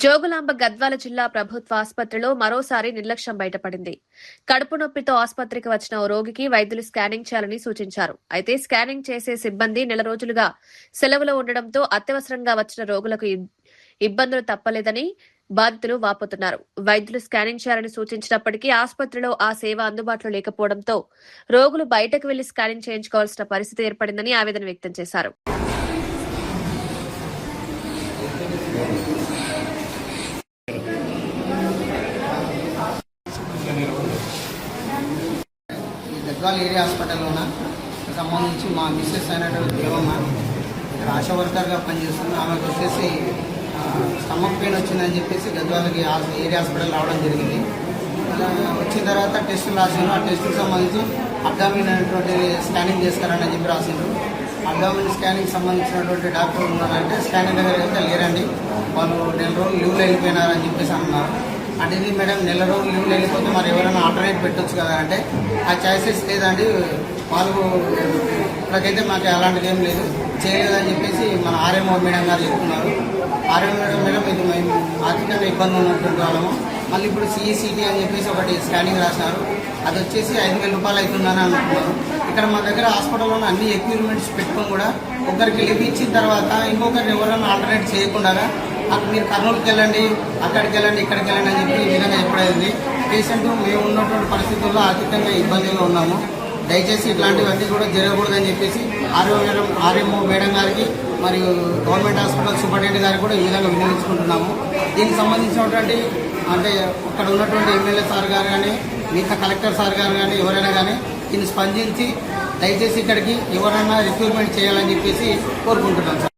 జోగులాంబ గద్వాల జిల్లా ప్రభుత్వ ఆసుపత్రిలో మరోసారి నిర్లక్ష్యం బయటపడింది. కడుపు నొప్పితో ఆసుపత్రికి వచ్చిన ఓ రోగికి వైద్యులు స్కానింగ్ చేయాలని సూచించారు. అయితే స్కానింగ్ చేసే సిబ్బంది నెల రోజులుగా సెలవులో ఉండడంతో అత్యవసరంగా వచ్చిన రోగులకు ఇబ్బందులు తప్పలేదని బాధితులు వాపోతున్నారు. వైద్యులు స్కానింగ్ చేయాలని సూచించినప్పటికీ ఆసుపత్రిలో ఆ సేవ అందుబాటులో లేకపోవడంతో రోగులు బయటకు వెళ్లి స్కానింగ్ చేయించుకోవాల్సిన పరిస్థితి ఏర్పడిందని ఆవేదన వ్యక్తం చేశారు. గద్వాల ఏరియా హాస్పిటల్లోన సంబంధించి మా మిస్సెస్ అయినటువంటి దేవమ్మ ఇక్కడ ఆశా వర్కర్గా పనిచేస్తుంది. ఆమెకు వచ్చేసి స్టమక్ పెయిన్ వచ్చిందని చెప్పేసి గద్వాలకి ఏరియా హాస్పిటల్ రావడం జరిగింది. వచ్చిన తర్వాత టెస్టులు రాసిండ్రు. ఆ టెస్టులకు సంబంధించి అబ్డామిన్ అనేటువంటి స్కానింగ్ చేస్తారని చెప్పి రాసిండ్రు. అబ్డామిన్ స్కానింగ్ సంబంధించినటువంటి డాక్టర్ ఉన్నారంటే స్కానింగ్ దగ్గర అయితే లేరండి, వాళ్ళు నెల రోజులు లీవ్లో వెళ్ళిపోయినారని చెప్పేసి అన్నారు. అంటే ఇది మేడం నెల రోజులు లీవ్లో వెళ్ళిపోతే మరి ఎవరైనా ఆల్టర్నేట్ పెట్టొచ్చు కదా అంటే ఆ ఛాయిసెస్ లేదండి, వాళ్ళు ఇప్పటికైతే మాకు అలాంటిది ఏం లేదు చేయలేదని చెప్పేసి మన ఆర్ఎంఓ మేడం గారు చెప్తున్నారు. ఆర్ఎంఓ మేడం ఇది మేము ఆర్థికంగా ఇబ్బంది ఉన్నటువంటి వాళ్ళము. మళ్ళీ ఇప్పుడు సిఈసిటీ అని చెప్పేసి ఒకటి స్కానింగ్ రాసినారు, అది వచ్చేసి 5,000 రూపాయలు అవుతుందని అనుకుంటున్నారు. ఇక్కడ మా దగ్గర హాస్పిటల్లో అన్ని ఎక్విప్మెంట్స్ పెట్టుకొని కూడా ఒకరికి లీవ్ ఇచ్చిన తర్వాత ఇంకొకరిని ఎవరైనా ఆల్టర్నేట్ చేయకుండా మీరు కర్నూలుకి వెళ్ళండి, అక్కడికి వెళ్ళండి, ఇక్కడికి వెళ్ళండి అని చెప్పి ఈ విధంగా ఎప్పుడైంది పేషెంట్ మేము ఉన్నటువంటి పరిస్థితుల్లో ఆర్థికంగా ఇబ్బందిగా ఉన్నాము. దయచేసి ఇట్లాంటివన్నీ కూడా జరగకూడదని చెప్పేసి ఆర్ఎంఓ మేడం గారికి మరియు గవర్నమెంట్ హాస్పిటల్ సూపరింటెండెంట్ గారికి కూడా ఈ విధంగా వినియోగించుకుంటున్నాము. దీనికి సంబంధించినటువంటి అంటే అక్కడ ఉన్నటువంటి ఎమ్మెల్యే సార్ గారు కానీ మిగతా కలెక్టర్ సార్ గారు కానీ ఎవరైనా కానీ దీన్ని స్పందించి దయచేసి ఇక్కడికి ఎవరైనా రిక్రూట్మెంట్ చేయాలని చెప్పేసి కోరుకుంటున్నాం సార్.